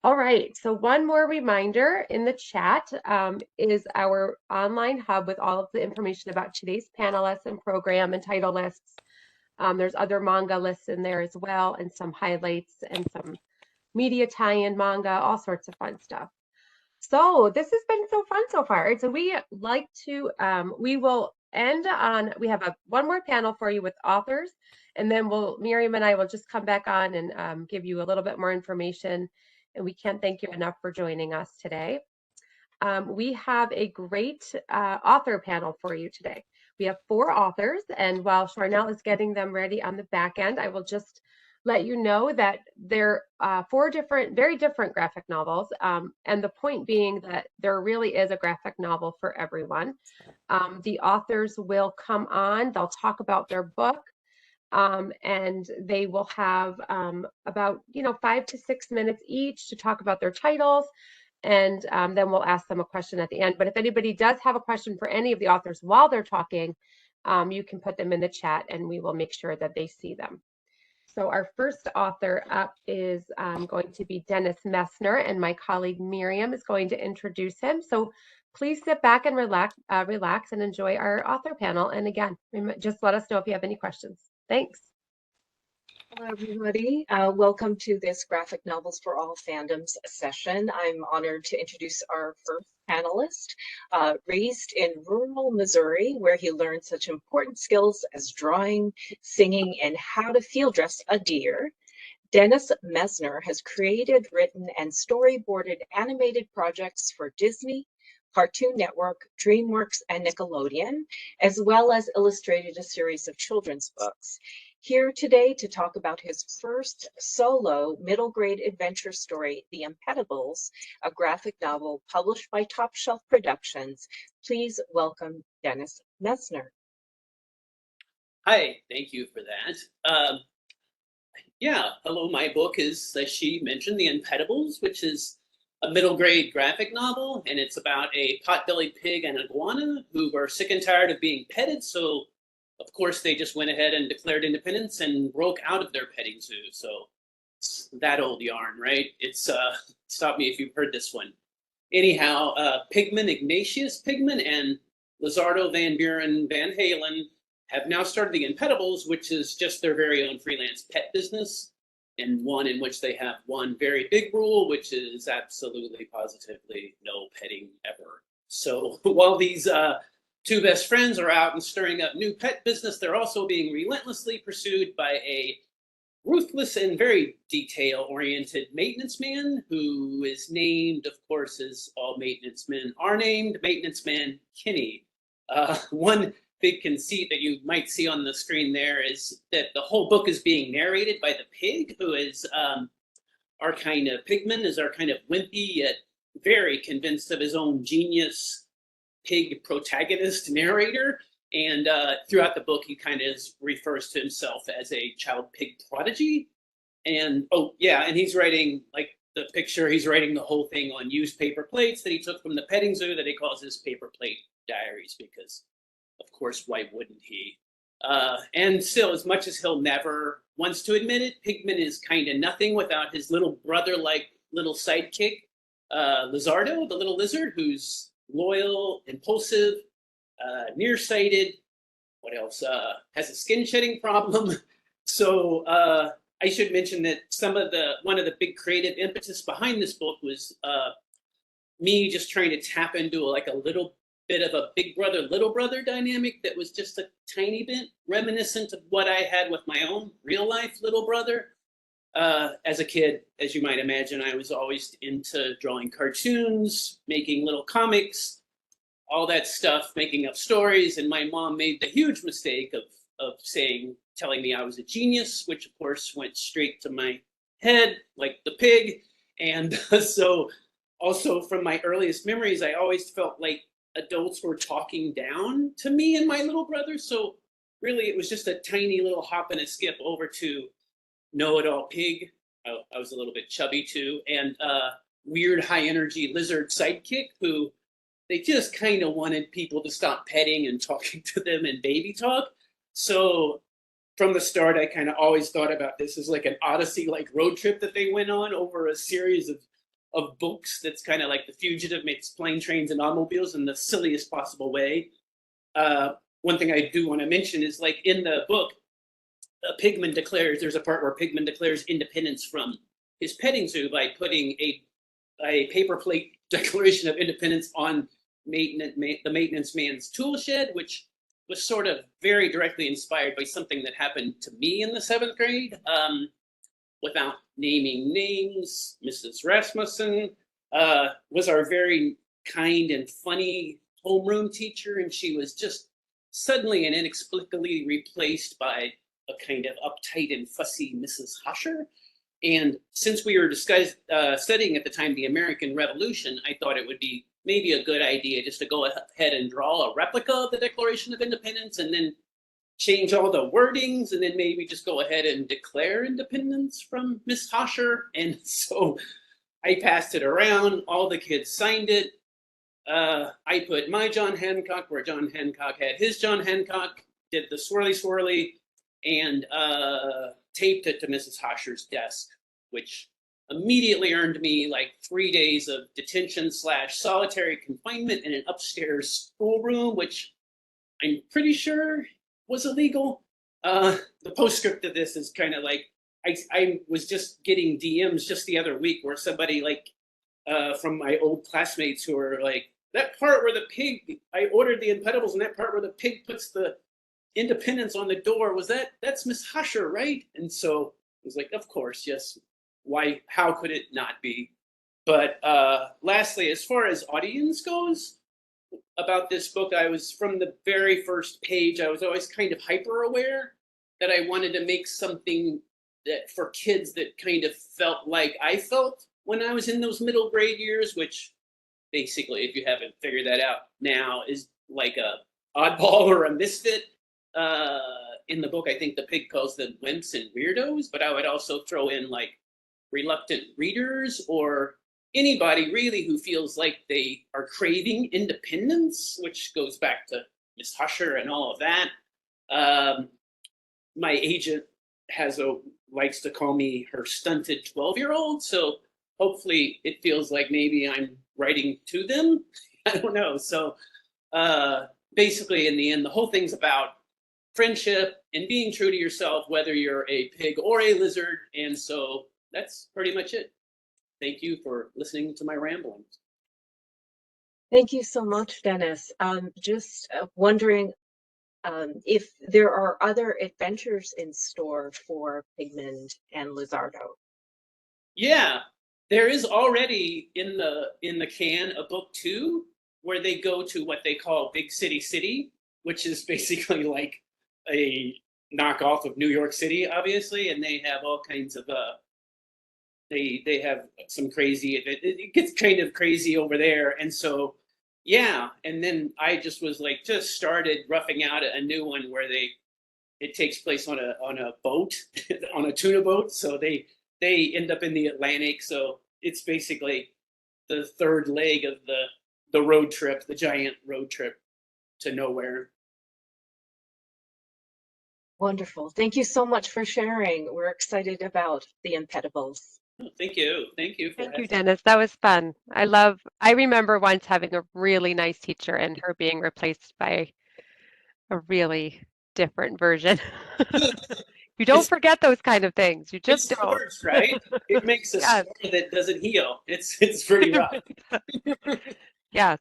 All right, so one more reminder in the chat is our online hub with all of the information about today's panelists and program and title lists. There's other manga lists in there as well, and some highlights and some media tie-in manga, all sorts of fun stuff. So this has been so fun so far. So we will end on, we have one more panel for you with authors, and then Miriam and I will just come back on and give you a little bit more information. And we can't thank you enough for joining us today. We have a great author panel for you today. We have 4 authors, and while Charnel is getting them ready on the back end, I will just let you know that they're 4 very different graphic novels, and the point being that there really is a graphic novel for everyone. The authors will come on, they'll talk about their book, and they will have about 5 to 6 minutes each to talk about their titles, and then we'll ask them a question at the end. But if anybody does have a question for any of the authors while they're talking, you can put them in the chat and we will make sure that they see them. So our first author up is going to be Dennis Messner, and my colleague Miriam is going to introduce him. So please sit back and relax and enjoy our author panel. And again, just let us know if you have any questions. Thanks. Hello, everybody. Welcome to this Graphic Novels for All Fandoms session. I'm honored to introduce our first panelist. Raised in rural Missouri, where he learned such important skills as drawing, singing, and how to field dress a deer, Dennis Messner has created, written, and storyboarded animated projects for Disney, Cartoon Network, DreamWorks, and Nickelodeon, as well as illustrated a series of children's books. Here today to talk about his first solo middle grade adventure story, The Impedes, a graphic novel published by Top Shelf Productions. Please welcome Dennis Messner. Hi, thank you for that. Hello, my book is, as she mentioned, The Impedes, which is a middle grade graphic novel, and it's about a pot-bellied pig and iguana who were sick and tired of being petted, so of course they just went ahead and declared independence and broke out of their petting zoo. So it's that old yarn, right? It's stop me if you've heard this one. Anyhow, Pigman, Ignatius Pigman, and Lizardo Van Buren Van Halen have now started the Impedes, which is just their very own freelance pet business, and one in which they have one very big rule, which is absolutely positively no petting ever. So while these 2 best friends are out and stirring up new pet business, they're also being relentlessly pursued by a ruthless and very detail-oriented maintenance man who is named, of course, as all maintenance men are named, Maintenance Man Kinney. One big conceit that you might see on the screen there is that the whole book is being narrated by the pig, who is our kind of Pigman, is our kind of wimpy yet very convinced of his own genius pig protagonist narrator. And throughout the book, he kind of refers to himself as a child pig prodigy. And and he's writing, like the picture, he's writing the whole thing on used paper plates that he took from the petting zoo that he calls his paper plate diaries, because of course, why wouldn't he? And still, as much as he'll never wants to admit it, Pigman is kind of nothing without his little brother-like little sidekick, Lizardo, the little lizard, who's loyal, impulsive, nearsighted. What else? Has a skin shedding problem. So I should mention that one of the big creative impetus behind this book was me just trying to tap into a little bit of a big brother, little brother dynamic that was just a tiny bit reminiscent of what I had with my own real life little brother. As a kid, as you might imagine, I was always into drawing cartoons, making little comics, all that stuff, making up stories. And my mom made the huge mistake of telling me I was a genius, which of course went straight to my head, like the pig. And so also from my earliest memories, I always felt like adults were talking down to me and my little brother. So really, it was just a tiny little hop and a skip over to know-it-all pig. I was a little bit chubby too, and weird high-energy lizard sidekick who they just kind of wanted people to stop petting and talking to them in baby talk. So from the start, I kind of always thought about this as like an Odyssey, like road trip that they went on over a series of of books that's kind of like The Fugitive meets Plane, Trains, and Automobiles in the silliest possible way. One thing I do want to mention is, like, in the book, there's a part where Pigman declares independence from his petting zoo by putting a paper plate Declaration of Independence on the maintenance man's tool shed, which was sort of very directly inspired by something that happened to me in the 7th grade. Without naming names, Mrs. Rasmussen was our very kind and funny homeroom teacher, and she was just suddenly and inexplicably replaced by a kind of uptight and fussy Mrs. Husher. And since we were studying at the time the American Revolution, I thought it would be maybe a good idea just to go ahead and draw a replica of the Declaration of Independence and then change all the wordings and then maybe just go ahead and declare independence from Miss Hosher. And so I passed it around. All the kids signed it. I put my John Hancock where John Hancock had his John Hancock, did the swirly swirly, and taped it to Mrs. Hosher's desk, which immediately earned me like 3 days of detention / solitary confinement in an upstairs schoolroom, which I'm pretty sure was illegal. The postscript of this is kind of like, I was just getting DMs just the other week where somebody like from my old classmates who were like, that part where the pig, I ordered the Impedables, and that part where the pig puts the independence on the door, that's Miss Husher, right? And so it was like, of course, yes. Why, how could it not be? But lastly, as far as audience goes, about this book, I was from the very first page, I was always kind of hyper aware that I wanted to make something that for kids that kind of felt like I felt when I was in those middle grade years, which basically, if you haven't figured that out now, is like a oddball or a misfit. In the book, I think the pig calls them wimps and weirdos, but I would also throw in like reluctant readers or anybody really who feels like they are craving independence, which goes back to Miss Husher and all of that. My agent likes to call me her stunted 12-year-old, so hopefully it feels like maybe I'm writing to them. I don't know. So basically, in the end, the whole thing's about friendship and being true to yourself, whether you're a pig or a lizard. And so that's pretty much it. Thank you for listening to my ramblings. Thank you so much, Dennis. Just wondering if there are other adventures in store for Pigman and Lizardo. Yeah, there is already in the can a book 2 where they go to what they call Big City, which is basically like a knockoff of New York City, obviously, and they have all kinds of they have some crazy, it gets kind of crazy over there. And so yeah, and then I just started roughing out a new one where it takes place on a boat, on a tuna boat. So they end up in the Atlantic. So it's basically the third leg of the road trip, the giant road trip to nowhere. Wonderful. Thank you so much for sharing. We're excited about the Impedables. Oh, thank you. Thank you. Thank you, Dennis. That was fun. I remember once having a really nice teacher and her being replaced by a really different version. You don't forget those kind of things. You just It's the don't. worst, right? It makes a Yes. scar that doesn't heal. It's pretty rough. Yes.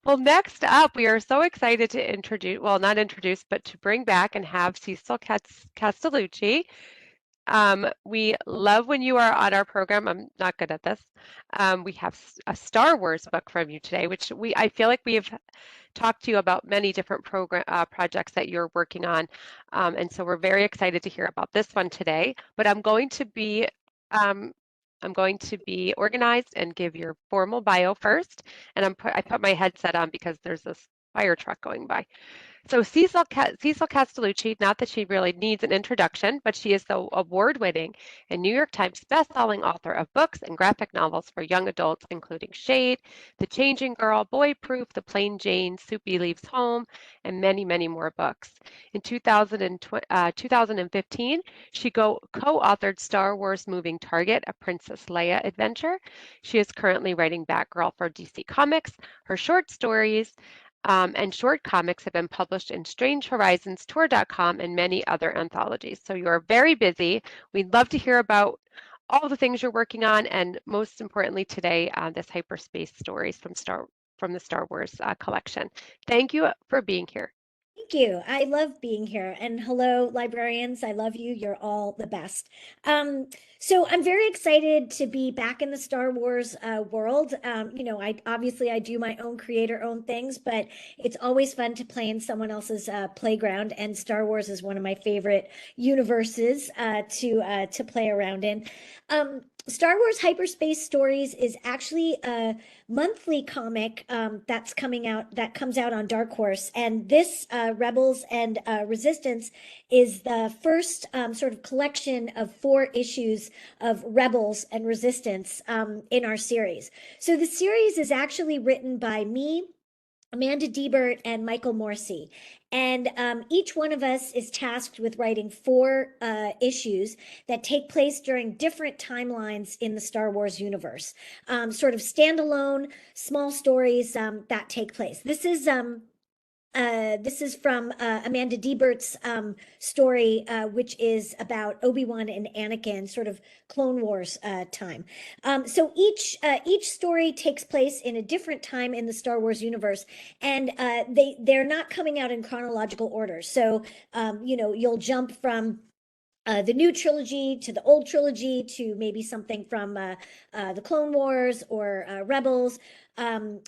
Well, next up, we are so excited to introduce, well, not introduce, but to bring back and have Cecil Castellucci. We love when you are on our program. I'm not good at this. We have a Star Wars book from you today, which I feel like we have talked to you about many different projects that you're working on. And so we're very excited to hear about this one today. But I'm going to be organized and give your formal bio first. And I put my headset on because there's this fire truck going by. So Cecil Castellucci, not that she really needs an introduction, but she is the award-winning and New York Times best-selling author of books and graphic novels for young adults, including Shade, The Changing Girl, Boy Proof, The Plain Jane, Soupy Leaves Home, and many, many more books. In 2015, she co-authored Star Wars Moving Target, a Princess Leia adventure. She is currently writing Batgirl for DC Comics. Her short stories and short comics have been published in Strange Horizons, Tour.com, and many other anthologies. So you're very busy. We'd love to hear about all the things you're working on, and most importantly today, this hyperspace stories from the Star Wars collection. Thank you for being here. Thank you. I love being here. And hello, librarians. I love you. You're all the best. So I'm very excited to be back in the Star Wars world. I do my own creator-owned things, but it's always fun to play in someone else's playground. And Star Wars is one of my favorite universes to play around in. Star Wars Hyperspace Stories is actually a monthly comic that comes out on Dark Horse, and this Rebels and Resistance is the first sort of collection of 4 issues of Rebels and Resistance in our series. So the series is actually written by me, Amanda Diebert, and Michael Morrissey. And each one of us is tasked with writing 4 issues that take place during different timelines in the Star Wars universe, sort of standalone, small stories that take place. This is from Amanda Diebert's story, which is about Obi-Wan and Anakin, sort of Clone Wars time. So each story takes place in a different time in the Star Wars universe, and they're not coming out in chronological order. So you'll jump from the new trilogy to the old trilogy to maybe something from the Clone Wars or Rebels, and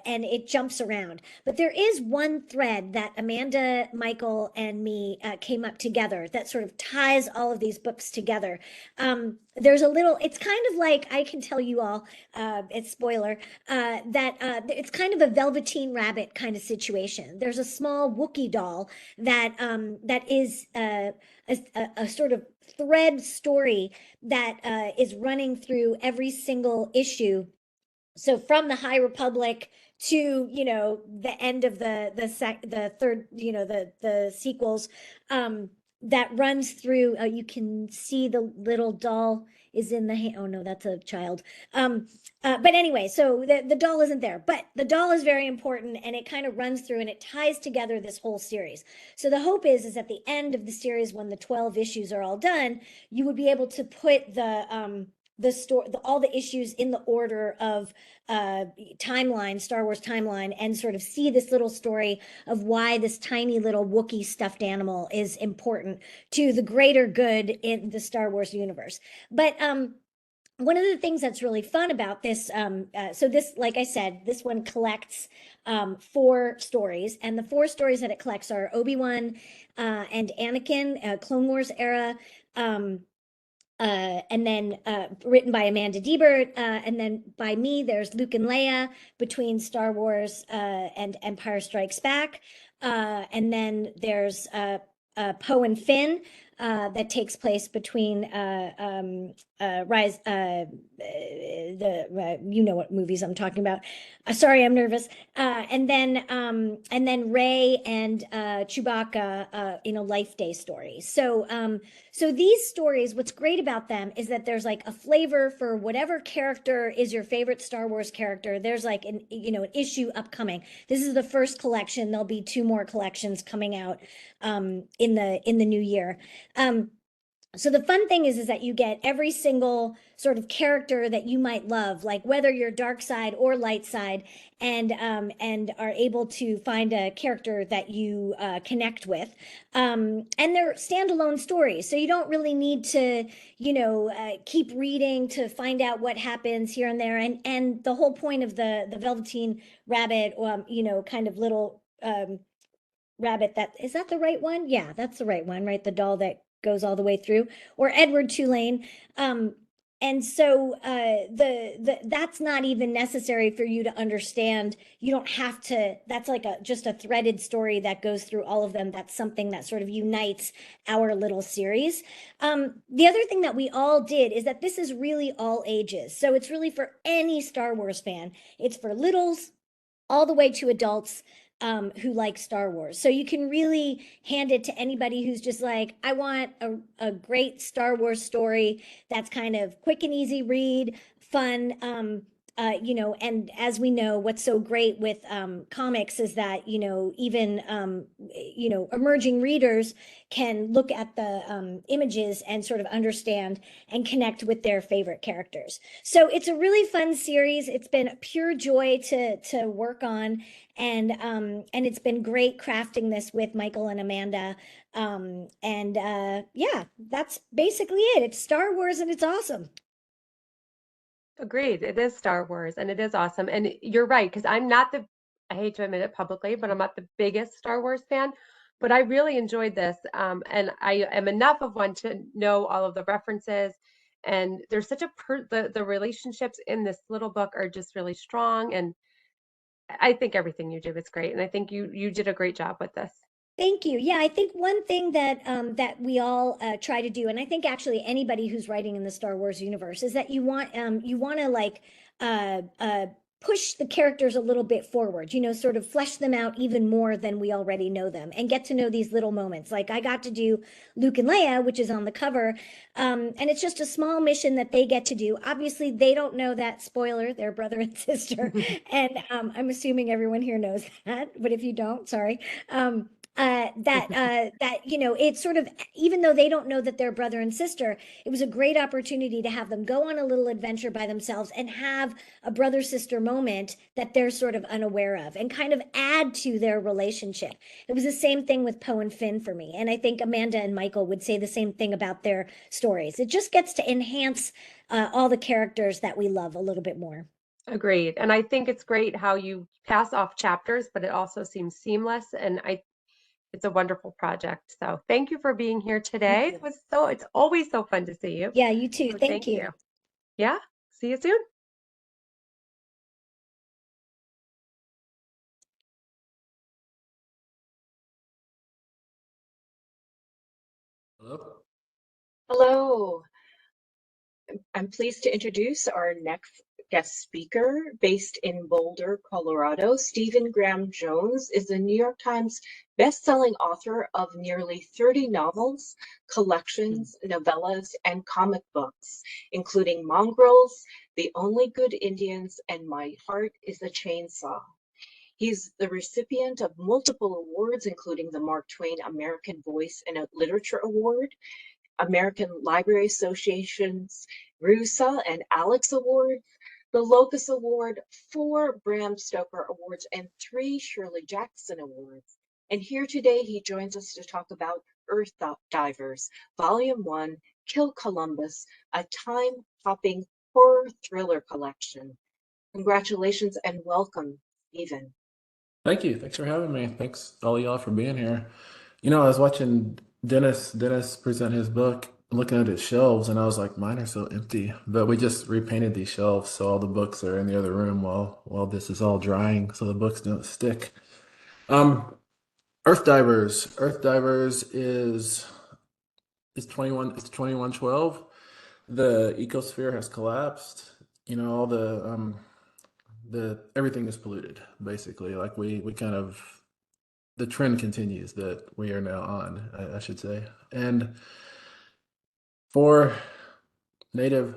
it jumps around. But there is one thread that Amanda, Michael, and me came up together that sort of ties all of these books together. It's kind of like, I can tell you all, it's spoiler, that it's kind of a Velveteen Rabbit kind of situation. There's a small Wookiee doll that is a sort of thread story that is running through every single issue. So from the High Republic to the end of the third, the sequels, that runs through. You can see the little doll is in the hand. Oh no, that's a child. But anyway, so the doll isn't there, but the doll is very important, and it kind of runs through and it ties together this whole series. So the hope is at the end of the series, when the 12 issues are all done, you would be able to put all the issues in the order of timeline, Star Wars timeline, and sort of see this little story of why this tiny little Wookiee stuffed animal is important to the greater good in the Star Wars universe. But one of the things that's really fun about this, so this, like I said, this one collects 4 stories, and the 4 stories that it collects are Obi-Wan and Anakin, Clone Wars era, and then written by Amanda Diebert, and then by me, there's Luke and Leia between Star Wars and Empire Strikes Back, and then there's Poe and Finn that takes place between Rise, you know what movies I'm talking about. Sorry, I'm nervous. And then Rey and Chewbacca in a Life Day story. So these stories, what's great about them is that there's like a flavor for whatever character is your favorite Star Wars character. There's like an issue upcoming. This is the first collection. There'll be 2 more collections coming out in the new year. So the fun thing is that you get every single sort of character that you might love, like whether you're dark side or light side, and are able to find a character that you connect with. And they're standalone stories, so you don't really need to, keep reading to find out what happens here and there. And the whole point of the Velveteen Rabbit, kind of little rabbit, is that the right one? Yeah, that's the right one, right? The doll that goes all the way through, or Edward Tulane. and so that's not even necessary for you to understand. You don't have to, that's like just a threaded story that goes through all of them. That's something that sort of unites our little series. The other thing that we all did is that this is really all ages. So it's really for any Star Wars fan. It's for littles all the way to adults who like Star Wars. So you can really hand it to anybody who's just like, I want a great Star Wars story that's kind of quick and easy read, fun. And as we know, what's so great with comics is that, even, emerging readers can look at the images and sort of understand and connect with their favorite characters. So it's a really fun series. It's been a pure joy to work on, and it's been great crafting this with Michael and Amanda. Yeah, that's basically it. It's Star Wars and it's awesome. Agreed. It is Star Wars and it is awesome. And you're right, because I hate to admit it publicly, but I'm not the biggest Star Wars fan. But I really enjoyed this. And I am enough of one to know all of the references. And there's such the relationships in this little book are just really strong. And I think everything you did was great. And I think you did a great job with this. Thank you. Yeah, I think one thing that we all try to do, and I think actually anybody who's writing in the Star Wars universe, is that you want to like push the characters a little bit forward. Sort of flesh them out even more than we already know them, and get to know these little moments. Like I got to do Luke and Leia, which is on the cover, and it's just a small mission that they get to do. Obviously, they don't know that, spoiler, they're brother and sister, and I'm assuming everyone here knows that. But if you don't, sorry. It's sort of, even though they don't know that they're brother and sister, it was a great opportunity to have them go on a little adventure by themselves and have a brother sister moment that they're sort of unaware of, and kind of add to their relationship. It was the same thing with Poe and Finn for me, and I think Amanda and Michael would say the same thing about their stories. It just gets to enhance all the characters that we love a little bit more. Agreed. And I think it's great how you pass off chapters, but it also seems seamless. And it's a wonderful project. So thank you for being here today. It's always so fun to see you. Yeah, you too. So Thank you. Yeah. See you soon. Hello. Hello. I'm pleased to introduce our next guest speaker. Based in Boulder, Colorado, Stephen Graham Jones is the New York Times best-selling author of nearly 30 novels, collections, novellas, and comic books, including Mongrels, The Only Good Indians, and My Heart is a Chainsaw. He's the recipient of multiple awards, including the Mark Twain American Voice and Literature Award, American Library Association's RUSA and Alex Awards, the Locus Award, 4 Bram Stoker Awards, and 3 Shirley Jackson Awards. And here today, he joins us to talk about Earth Divers, Volume 1, Kill Columbus, a time-hopping horror thriller collection. Congratulations and welcome, Stephen. Thank you. Thanks for having me. Thanks all y'all for being here. I was watching Dennis present his book, looking at his shelves, and I was like, mine are so empty. But we just repainted these shelves, so all the books are in the other room while this is all drying, so the books don't stick. Earth Divers. Earth Divers is 21. It's 2112. The ecosphere has collapsed. All the everything is polluted, basically. Like we kind of, the trend continues that we are now on, I should say. And for native,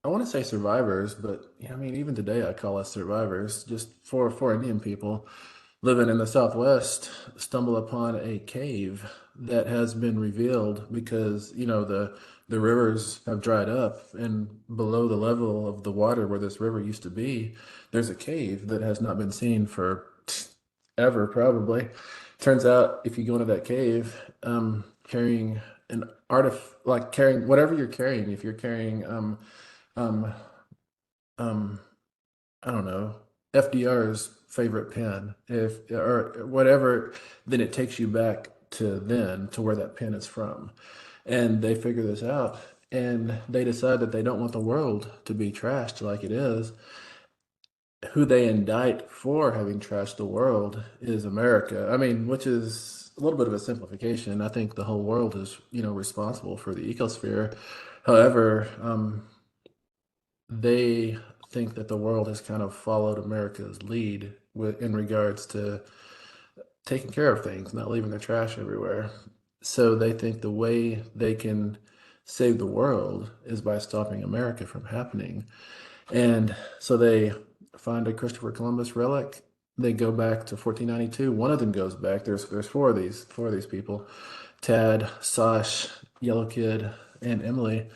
I want to say survivors, but even today I call us survivors. Just for Indian people living in the Southwest, stumble upon a cave that has been revealed because the rivers have dried up, and below the level of the water where this river used to be, there's a cave that has not been seen for ever, probably. Turns out, if you go into that cave, carrying carrying whatever you're carrying, if you're carrying um, I don't know, FDR's favorite pen, if or whatever, then it takes you back to where that pen is from. And they figure this out, and they decide that they don't want the world to be trashed like it is. Who they indict for having trashed the world is America. I mean, which is a little bit of a simplification. I think the whole world is, responsible for the ecosphere. However, they think that the world has kind of followed America's lead in regards to taking care of things, not leaving their trash everywhere. So they think the way they can save the world is by stopping America from happening. And so they find a Christopher Columbus relic. They go back to 1492. One of them goes back. There's four of these people: Tad, Sash, Yellow Kid, and Emily.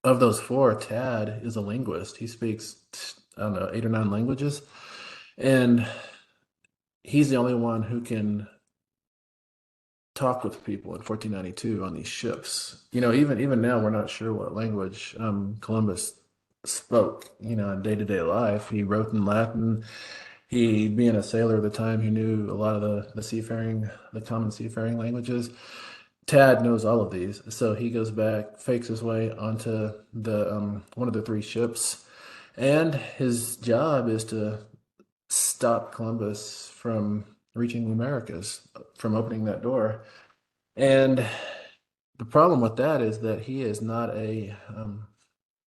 Of those four, Tad is a linguist. He speaks, I don't know, 8 or 9 languages, and he's the only one who can talk with people in 1492 on these ships. Even now, we're not sure what language Columbus spoke. In day-to-day life, he wrote in Latin. He, being a sailor at the time, he knew a lot of the common seafaring languages. Tad knows all of these, so he goes back, fakes his way onto the one of the 3 ships, and his job is to stop Columbus from reaching the Americas, from opening that door. And the problem with that is that he is not a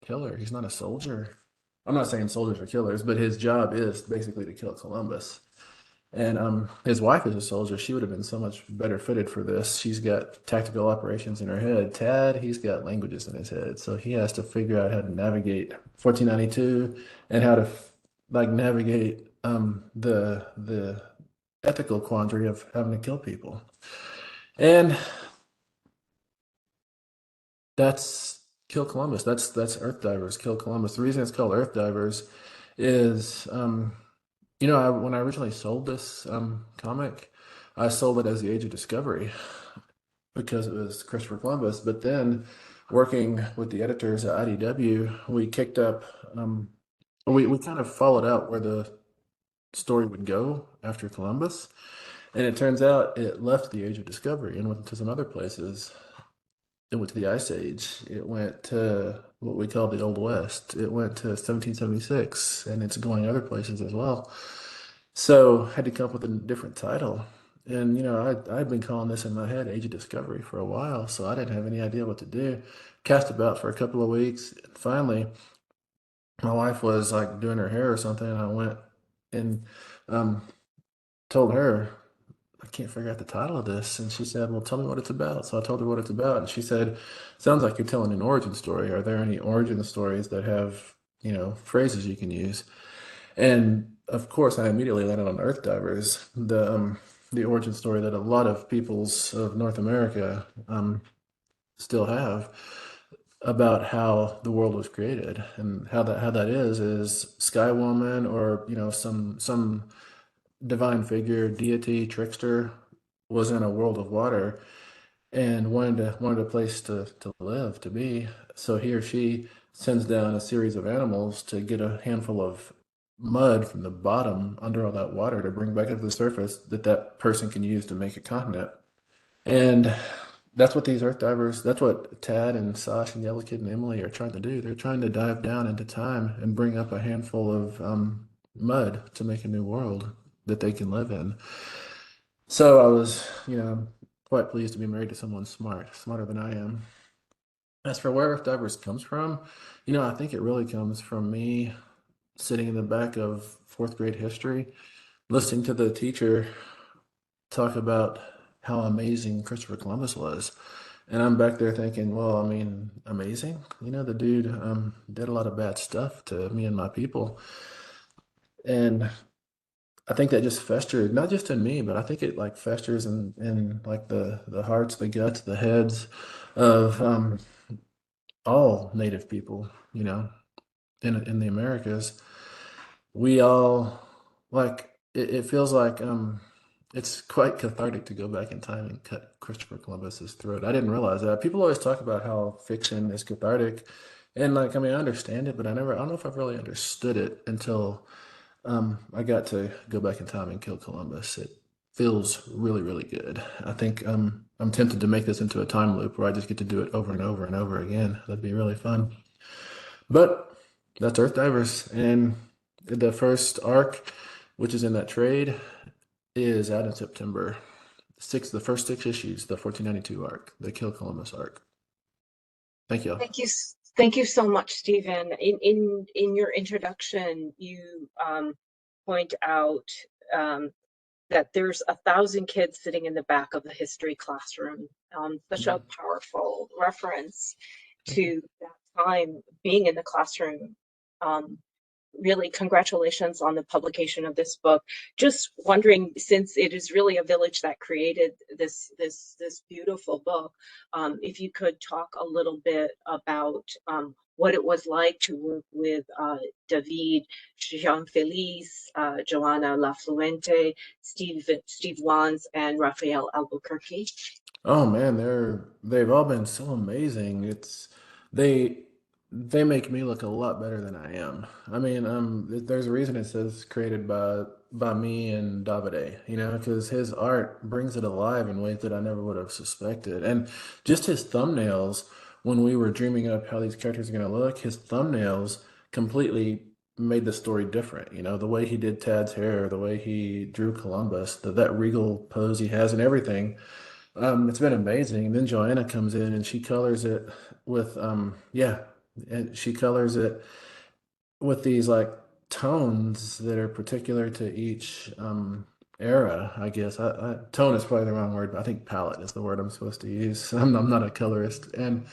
killer. He's not a soldier. I'm not saying soldiers are killers, but his job is basically to kill Columbus. And his wife is a soldier. She would have been so much better fitted for this. She's got tactical operations in her head. Tad, he's got languages in his head. So he has to figure out how to navigate 1492 and how to navigate the ethical quandary of having to kill people. And that's Kill Columbus. That's Earth Divers, Kill Columbus. The reason it's called Earth Divers is when I originally sold this comic, I sold it as the Age of Discovery because it was Christopher Columbus. But then, working with the editors at IDW, we kicked up, we kind of followed out where the story would go after Columbus. And it turns out it left the Age of Discovery and went to some other places. It went to the Ice Age. It went to what we call the Old West. It went to 1776, and it's going other places as well. So I had to come up with a different title. And, I'd been calling this in my head Age of Discovery for a while, so I didn't have any idea what to do. Cast about for a couple of weeks. And finally, my wife was doing her hair or something, and I went and told her, I can't figure out the title of this. And she said, well, tell me what it's about. So I told her what it's about. And she said, sounds like you're telling an origin story. Are there any origin stories that have, phrases you can use? And of course, I immediately landed on Earth Divers, the origin story that a lot of peoples of North America still have about how the world was created. And how that is Sky Woman, or some divine figure, deity, trickster, was in a world of water and wanted a place to live, to be. So he or she sends down a series of animals to get a handful of mud from the bottom under all that water to bring back up to the surface that person can use to make a continent. And that's what these Earth Divers, that's what Tad and Sash and Yellow Kid and Emily are trying to do. They're trying to dive down into time and bring up a handful of mud to make a new world that they can live in. So I was, quite pleased to be married to someone smarter than I am. As for where Earth Divers comes from, I think it really comes from me sitting in the back of 4th-grade history, listening to the teacher talk about how amazing Christopher Columbus was. And I'm back there thinking, well, I mean, amazing? The dude did a lot of bad stuff to me and my people. And I think that just festered, not just in me, but I think it festers in the hearts, the guts, the heads of all Native people, in the Americas. We all it feels like it's quite cathartic to go back in time and cut Christopher Columbus's throat. I didn't realize that. People always talk about how fiction is cathartic, and I understand it, but I don't know if I've really understood it until I got to go back in time and kill Columbus. feels really, really good. I think I'm tempted to make this into a time loop where I just get to do it over and over and over again. That'd be really fun. But that's Earth Divers, and the first arc, which is in that trade, is out in September. The first 6 issues, the 1492 arc, the Kill Columbus arc. Thank you. Thank you so much, Stephen. In your introduction, you point out that there's 1,000 kids sitting in the back of the history classroom. Such a powerful reference to that time being in the classroom. Really, congratulations on the publication of this book. Just wondering, since it is really a village that created this beautiful book, if you could talk a little bit about what it was like to work with David, Jean-Felice, Joanna Lafluente, Steve Wands, and Raphael Albuquerque. Oh man, they've all been so amazing. They they make me look a lot better than I am. I mean, there's a reason it says created by me and Davide, because his art brings it alive in ways that I never would have suspected. And just his thumbnails, when we were dreaming up how these characters are going to look, his thumbnails completely made the story different. The way he did Tad's hair, the way he drew Columbus, that regal pose he has and everything. It's been amazing. And then Joanna comes in and she colors it with and she colors it with these like tones that are particular to each era, I guess. Tone is probably the wrong word, but I think palette is the word I'm supposed to use. I'm not a colorist, and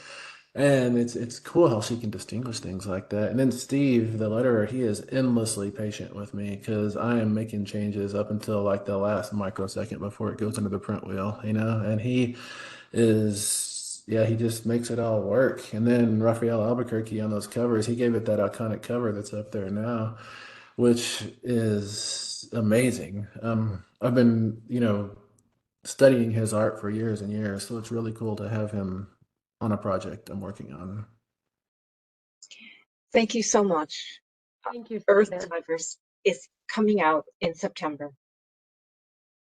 it's cool how she can distinguish things like that. And then Steve, the letterer, he is endlessly patient with me because I am making changes up until like the last microsecond before it goes into the print wheel, and he just makes it all work. And then Raphael Albuquerque on those covers, he gave it that iconic cover that's up there now, which is amazing. I've been, studying his art for years and years, so it's really cool to have him on a project I'm working on. Thank you so much. Thank you, Earth Stephen. Divers is coming out in September.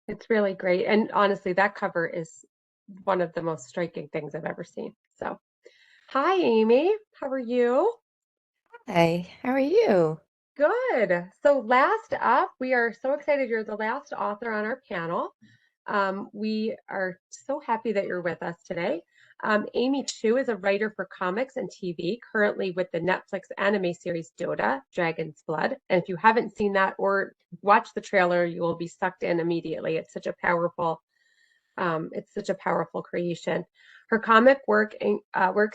It's really great. And honestly, that cover is one of the most striking things I've ever seen. So, hi, Amy. How are you? Hi, how are you? Good. So last up, we are so excited you're the last author on our panel. We are so happy that you're with us today. Amy Chu is a writer for comics and TV, currently with the Netflix anime series Dota, Dragon's Blood. And if you haven't seen that or watched the trailer, you will be sucked in immediately. It's such a powerful creation. Her comic works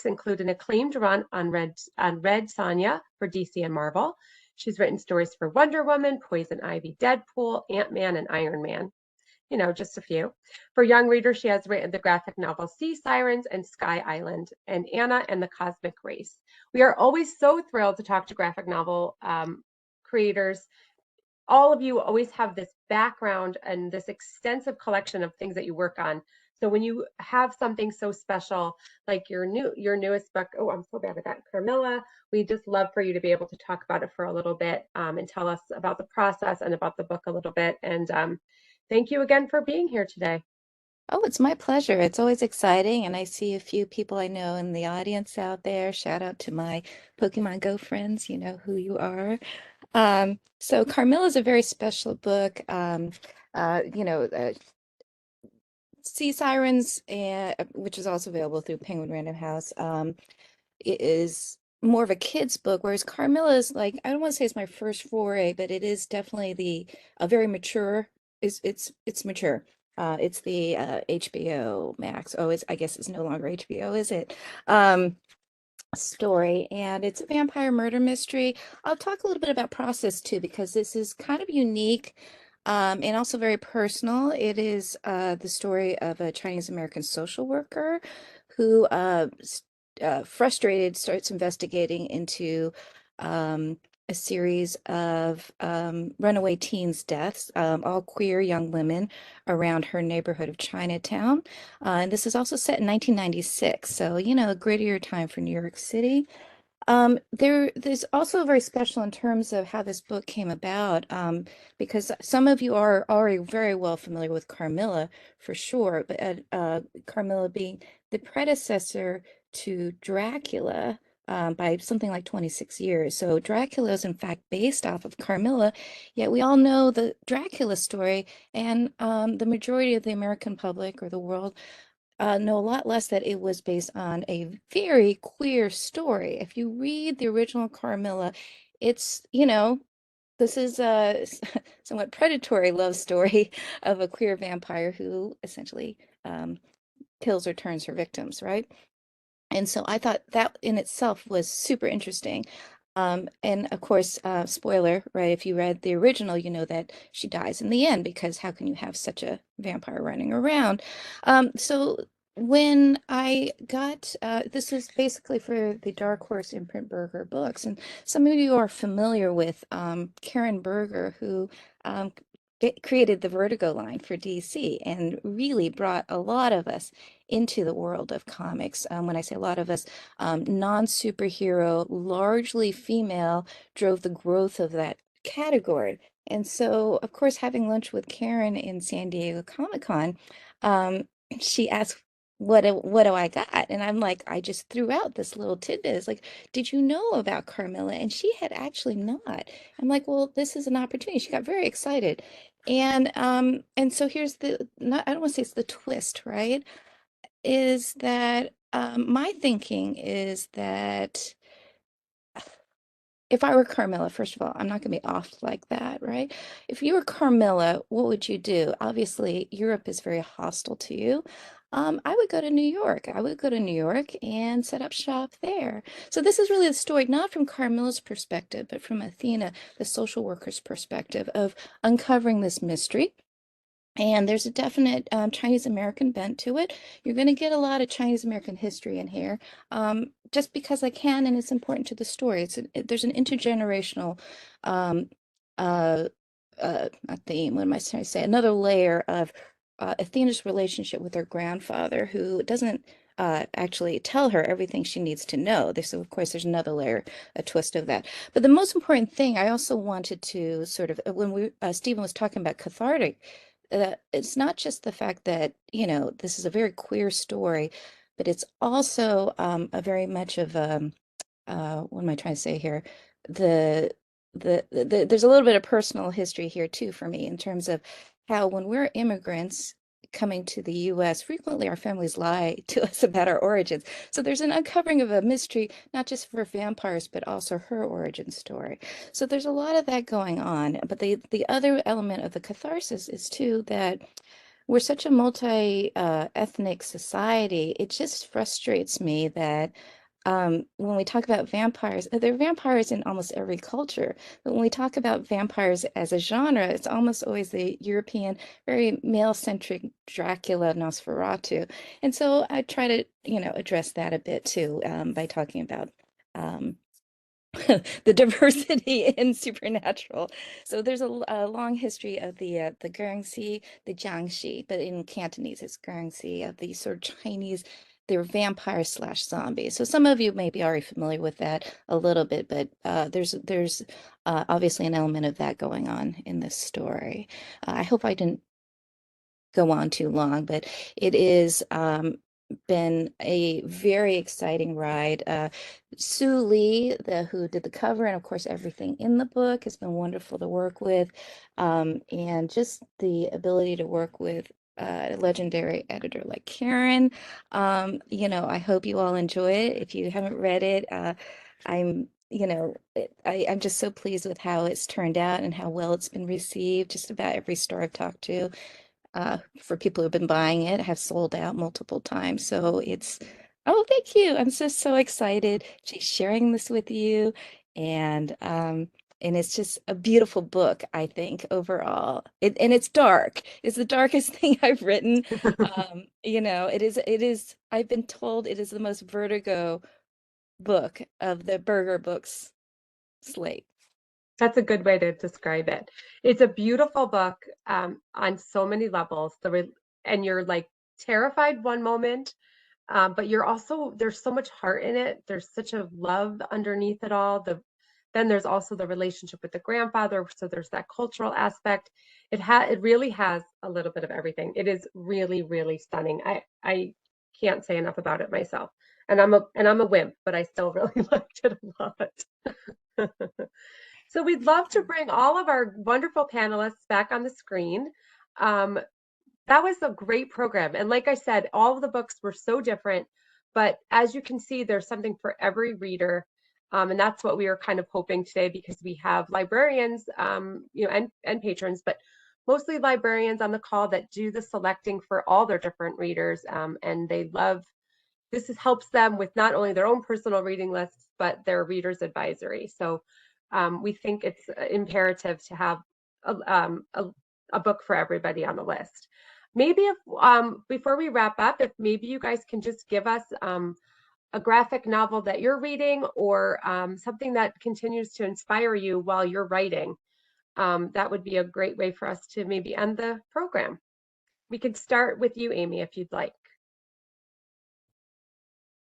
include an acclaimed run on Red Sonja for DC and Marvel. She's written stories for Wonder Woman, Poison Ivy, Deadpool, Ant-Man, and Iron Man. Just a few. For young readers, she has written the graphic novel Sea Sirens and Sky Island, and Anna and the Cosmic Race. We are always so thrilled to talk to graphic novel creators. All of you always have this background and this extensive collection of things that you work on. So when you have something so special like your newest book, oh, I'm so bad at that, Carmela, we just love for you to be able to talk about it for a little bit and tell us about the process and about the book a little bit. And thank you again for being here today. Oh, it's my pleasure. It's always exciting, and I see a few people I know in the audience out there. Shout out to my Pokemon Go friends, you know who you are. So Carmilla is a very special book. Sea Sirens, which is also available through Penguin Random House, it is more of a kid's book, whereas Carmilla is like, I don't want to say it's my first foray, but it is definitely a very mature. It's mature. It's the HBO Max. Oh, I guess it's no longer HBO, is it? Story, and it's a vampire murder mystery. I'll talk a little bit about process too, because this is kind of unique and also very personal. It is the story of a Chinese American social worker who, frustrated, starts investigating into a series of runaway teens' deaths, all queer young women around her neighborhood of Chinatown. And this is also set in 1996, so, a grittier time for New York City. There's also very special in terms of how this book came about, because some of you are already very well familiar with Carmilla for sure, but Carmilla being the predecessor to Dracula by something like 26 years. So Dracula is in fact based off of Carmilla, yet we all know the Dracula story, and the majority of the American public or the world know a lot less that it was based on a very queer story. If you read the original Carmilla, it's, this is a somewhat predatory love story of a queer vampire who essentially kills or turns her victims, right? And so I thought that in itself was super interesting. And of course, spoiler, right? If you read the original, you know that she dies in the end because how can you have such a vampire running around? So when I got, this is basically for the Dark Horse imprint Berger books, and some of you are familiar with Karen Berger, who created the Vertigo line for DC and really brought a lot of us into the world of comics. When I say a lot of us, non-superhero, largely female, drove the growth of that category. And so, of course, having lunch with Karen in San Diego Comic-Con, she asked, what do I got? And I'm like, I just threw out this little tidbit. It's like, did you know about Carmilla? And she had actually not. I'm like, well, this is an opportunity. She got very excited. And so here's not, I don't want to say it's the twist, right? Is that my thinking is that if I were Carmilla, first of all, I'm not going to be off like that, right? If you were Carmilla, what would you do? Obviously, Europe is very hostile to you. I would go to New York. I would go to New York and set up shop there. So this is really the story, not from Carmilla's perspective, but from Athena, the social worker's perspective of uncovering this mystery. And there's a definite Chinese American bent to it. You're going to get a lot of Chinese American history in here, just because I can, and it's important to the story. There's an intergenerational um, uh, a theme. What am I trying to say? Another layer of Athena's relationship with her grandfather, who doesn't actually tell her everything she needs to know. So, of course, there's another layer, a twist of that. But the most important thing I also wanted to sort of, when Stephen was talking about cathartic, it's not just the fact that, this is a very queer story, but it's also a very much of what am I trying to say here? The, there's a little bit of personal history here too for me in terms of how when we're immigrants coming to the US, frequently our families lie to us about our origins. So there's an uncovering of a mystery, not just for vampires, but also her origin story. So there's a lot of that going on. But the other element of the catharsis is too that we're such a multi-ethnic society. It just frustrates me that when we talk about vampires, there are vampires in almost every culture. But when we talk about vampires as a genre, it's almost always the European, very male-centric Dracula, Nosferatu. And so I try to, address that a bit too, by talking about um, the diversity in supernatural. So there's a long history of the Guernsey, the Jiangxi, but in Cantonese it's Guernsey, of the sort of Chinese, they're vampires slash zombies. So some of you may be already familiar with that a little bit, but there's obviously an element of that going on in this story. I hope I didn't go on too long, but it is been a very exciting ride. Sue Lee, who did the cover and of course everything in the book, has been wonderful to work with, and just the ability to work with a legendary editor like Karen. I hope you all enjoy it. If you haven't read it, I'm just so pleased with how it's turned out and how well it's been received. Just about every store I've talked to, for people who've been buying it, have sold out multiple times. So oh, thank you. I'm so excited to sharing this with you. And it's just a beautiful book, I think, overall. And it's dark. It's the darkest thing I've written. It is, I've been told it is the most vertigo book of the Berger books slate. That's a good way to describe it. It's a beautiful book on so many levels. And you're like terrified one moment, But there's so much heart in it. There's such a love underneath it all. Then there's also the relationship with the grandfather. So there's that cultural aspect. It really has a little bit of everything. It is really, really stunning. I can't say enough about it myself. And I'm a wimp, but I still really liked it a lot. So we'd love to bring all of our wonderful panelists back on the screen. That was a great program. And like I said, all of the books were so different, but as you can see, there's something for every reader. And that's what we are kind of hoping today, because we have librarians, and patrons, but mostly librarians on the call that do the selecting for all their different readers. And this helps them with not only their own personal reading lists, but their readers advisory. So we think it's imperative to have a book for everybody on the list. Maybe if before we wrap up, if maybe you guys can just give us a graphic novel that you're reading, or something that continues to inspire you while you're writing. That would be a great way for us to maybe end the program. We could start with you, Amy, if you'd like.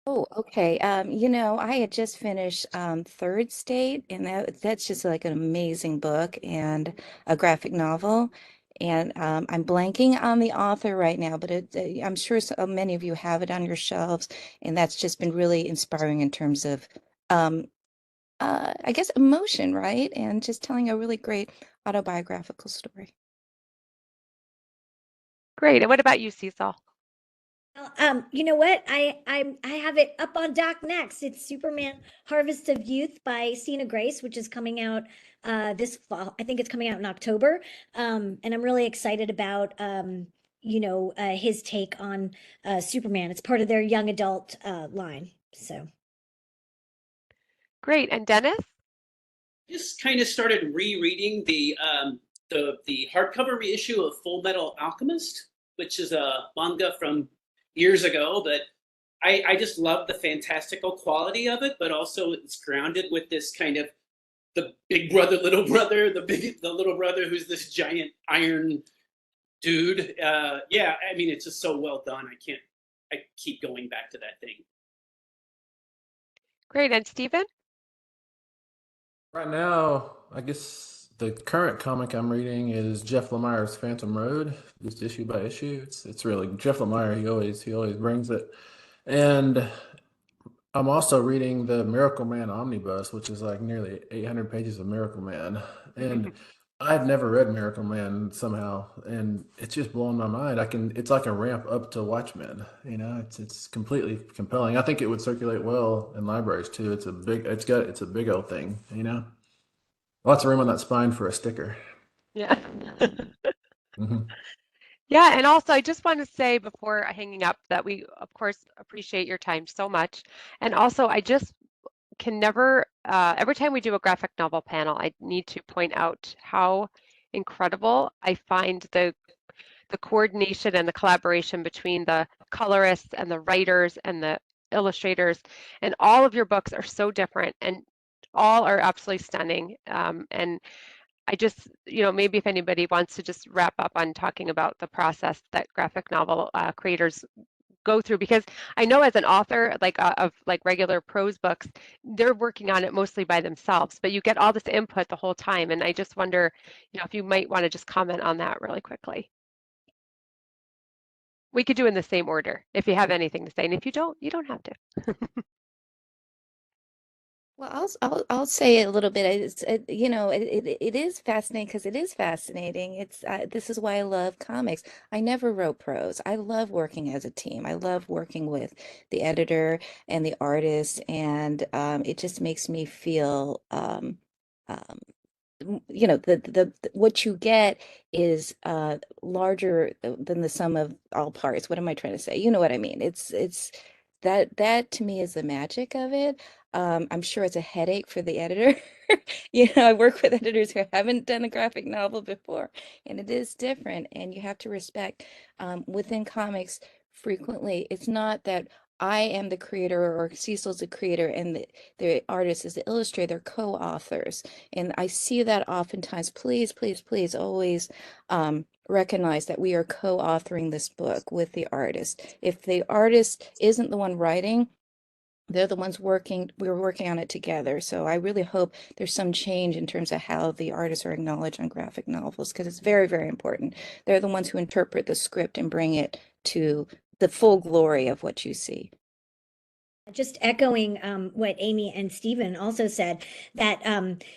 Oh, okay. I had just finished Third State, and that's just like an amazing book and a graphic novel. And I'm blanking on the author right now, but I'm sure many of you have it on your shelves, and that's just been really inspiring in terms of, I guess, emotion, right? And just telling a really great autobiographical story. Great. And what about you, Cecil? You know what? I have it up on dock next. It's Superman Harvest of Youth by Sina Grace, which is coming out this fall. I think it's coming out in October. And I'm really excited about his take on Superman. It's part of their young adult line. So great. And Dennis? Just kind of started rereading the hardcover reissue of Full Metal Alchemist, which is a manga from years ago, but I just love the fantastical quality of it, but also it's grounded with this kind of the big brother, little brother, the little brother who's this giant iron dude. Yeah, I mean, it's just so well done. I keep going back to that thing. Great. And Stephen? Right now, I guess the current comic I'm reading is Jeff Lemire's Phantom Road, just issue by issue. It's really Jeff Lemire. He always brings it. And I'm also reading the Miracle Man Omnibus, which is like nearly 800 pages of Miracle Man. And I've never read Miracle Man somehow, and it's just blowing my mind. It's like a ramp up to Watchmen. It's completely compelling. I think it would circulate well in libraries too. It's a big old thing. Lots of room on that spine for a sticker. Yeah. hmm Yeah, and also I just want to say before hanging up that we, of course, appreciate your time so much. And also, I just can never, every time we do a graphic novel panel, I need to point out how incredible I find the coordination and the collaboration between the colorists and the writers and the illustrators. And all of your books are so different, and all are absolutely stunning. And I just, maybe if anybody wants to just wrap up on talking about the process that graphic novel creators go through, because I know as an author, of regular prose books, they're working on it mostly by themselves, but you get all this input the whole time. And I just wonder, if you might want to just comment on that really quickly. We could do in the same order if you have anything to say, and if you don't, you don't have to. Well, I'll say a little bit. It is fascinating because it is fascinating. This is why I love comics. I never wrote prose. I love working as a team. I love working with the editor and the artist, and it just makes me feel the what you get is larger than the sum of all parts. What am I trying to say? You know what I mean? It's that to me is the magic of it. I'm sure it's a headache for the editor. I work with editors who haven't done a graphic novel before, and it is different. And you have to respect within comics, frequently, it's not that I am the creator or Cecil's the creator and the artist is the illustrator, they're co-authors. And I see that oftentimes. Please, please, please always recognize that we are co-authoring this book with the artist. If the artist isn't the one writing, they're the ones working, we're working on it together. So I really hope there's some change in terms of how the artists are acknowledged on graphic novels, because it's very, very important. They're the ones who interpret the script and bring it to the full glory of what you see. Just echoing what Amy and Stephen also said, that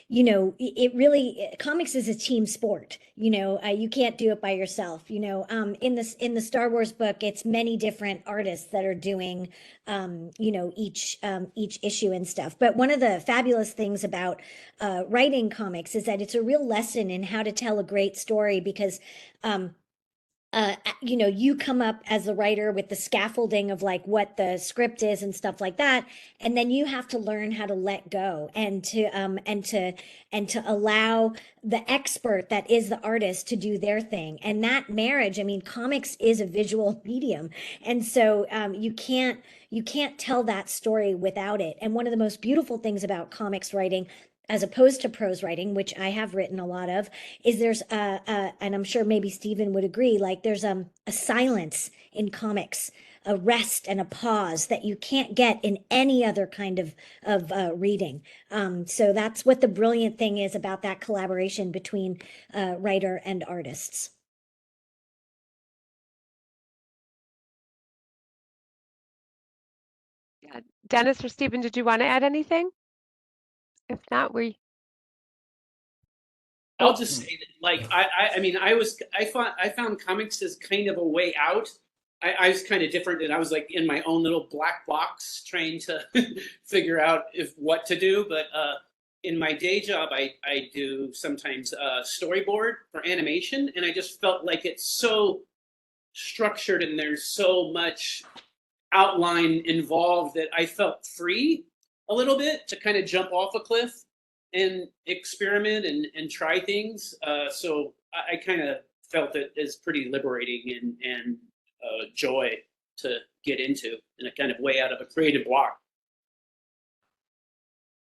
you know, it really, comics is a team sport. You know, you can't do it by yourself. You know, in the Star Wars book, it's many different artists that are doing you know, each issue and stuff. But one of the fabulous things about writing comics is that it's a real lesson in how to tell a great story, because you know, you come up as a writer with the scaffolding of like what the script is and stuff like that, and then you have to learn how to let go and to allow the expert that is the artist to do their thing. And that marriage, I mean, comics is a visual medium, and so you can't tell that story without it. And one of the most beautiful things about comics writing, as opposed to prose writing, which I have written a lot of, is there's and I'm sure maybe Stephen would agree, like there's a silence in comics, a rest and a pause that you can't get in any other kind of reading. So that's what the brilliant thing is about that collaboration between writer and artists. Yeah. Dennis or Stephen, did you want to add anything? If not, we. I'll just say that, like, I mean, I found comics as kind of a way out. I was kind of different, and I was like in my own little black box trying to figure out what to do. But in my day job, I do sometimes storyboard for animation, and I just felt like it's so structured and there's so much outline involved that I felt free a little bit to kind of jump off a cliff and experiment and try things. So I kind of felt it as pretty liberating and joy to get into, in a kind of way out of a creative block.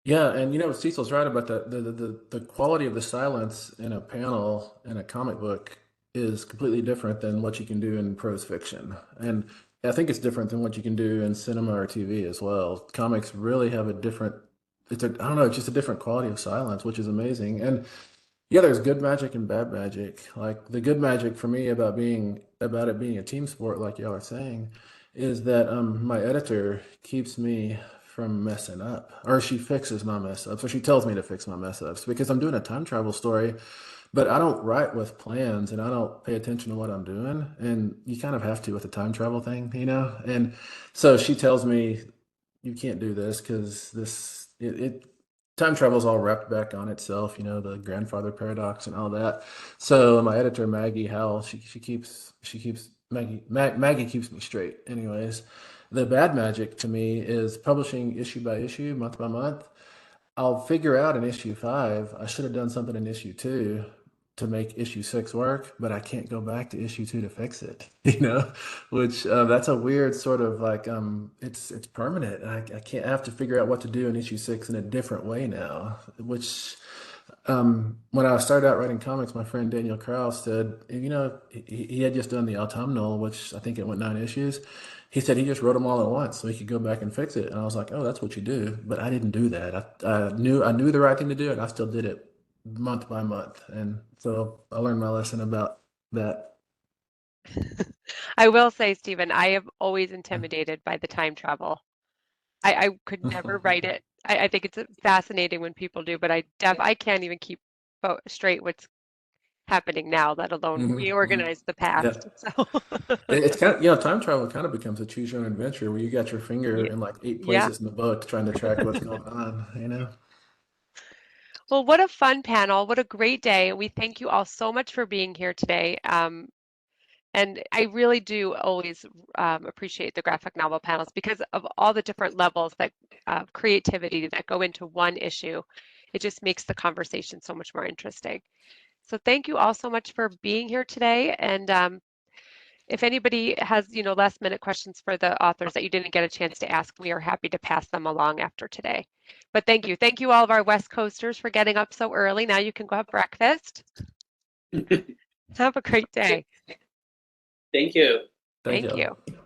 Yeah, and you know, Cecil's right about the quality of the silence in a panel in a comic book is completely different than what you can do in prose fiction. And I think it's different than what you can do in cinema or TV as well. Comics really have a different, I don't know, it's just a different quality of silence, which is amazing. And yeah, there's good magic and bad magic. Like the good magic for me about it being a team sport, like y'all are saying, is that my editor keeps me from messing up, or she fixes my mess ups, or she tells me to fix my mess ups because I'm doing a time travel story, but I don't write with plans and I don't pay attention to what I'm doing, and you kind of have to with the time travel thing, you know. And so she tells me you can't do this because it time travel is all wrapped back on itself, you know, the grandfather paradox and all that. So my editor Maggie Howell, she keeps Maggie keeps me straight. Anyways, the bad magic to me is publishing issue by issue, month by month. I'll figure out in issue 5, I should have done something in issue 2 to make issue 6 work, but I can't go back to issue 2 to fix it, you know, which that's a weird sort of like, it's permanent. I can't, I have to figure out what to do in issue 6 in a different way now, which when I started out writing comics, my friend Daniel Krause said, you know, he had just done the autumnal, which I think it went 9 issues. He said he just wrote them all at once so he could go back and fix it. And I was like, oh, that's what you do. But I didn't do that. I knew the right thing to do, and I still did it month by month. And so I learned my lesson about that. I will say, Stephen, I am always intimidated by the time travel. I could never write it. I think it's fascinating when people do, but I can't even keep straight what's happening now, let alone Mhm, mhm. reorganize the Yeah. past. So, It's kind of, you know, time travel kind of becomes a choose your own adventure where you got your finger yeah, in like 8 yeah. places in the book trying to track what's going on, you know? Well, what a fun panel. What a great day. We thank you all so much for being here today. And I really do always appreciate the graphic novel panels because of all the different levels that creativity that go into one issue. It just makes the conversation so much more interesting. So thank you all so much for being here today. And if anybody has, last minute questions for the authors that you didn't get a chance to ask, we are happy to pass them along after today. But thank you. Thank you all of our West Coasters for getting up so early. Now you can go have breakfast. Have a great day. Thank you. Thank Thank you. you.